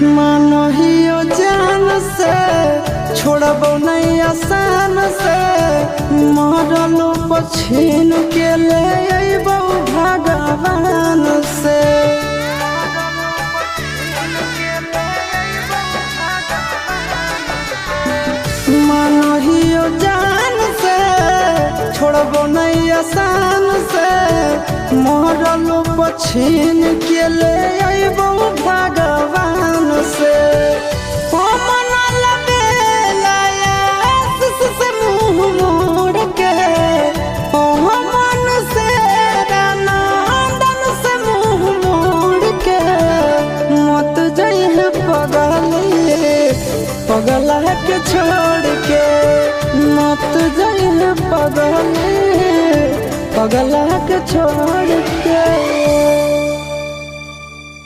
मानहियो जान से छोड़बो नहीं आसान से मरलो पछीन के ले अइबो भगवान से। मानहियो जान से छोड़बो नहीं आसान से मरलो पछीन के ले अइबो भगवान से। पगला के छोड़ के मत जाइए पगला के छोड़ के।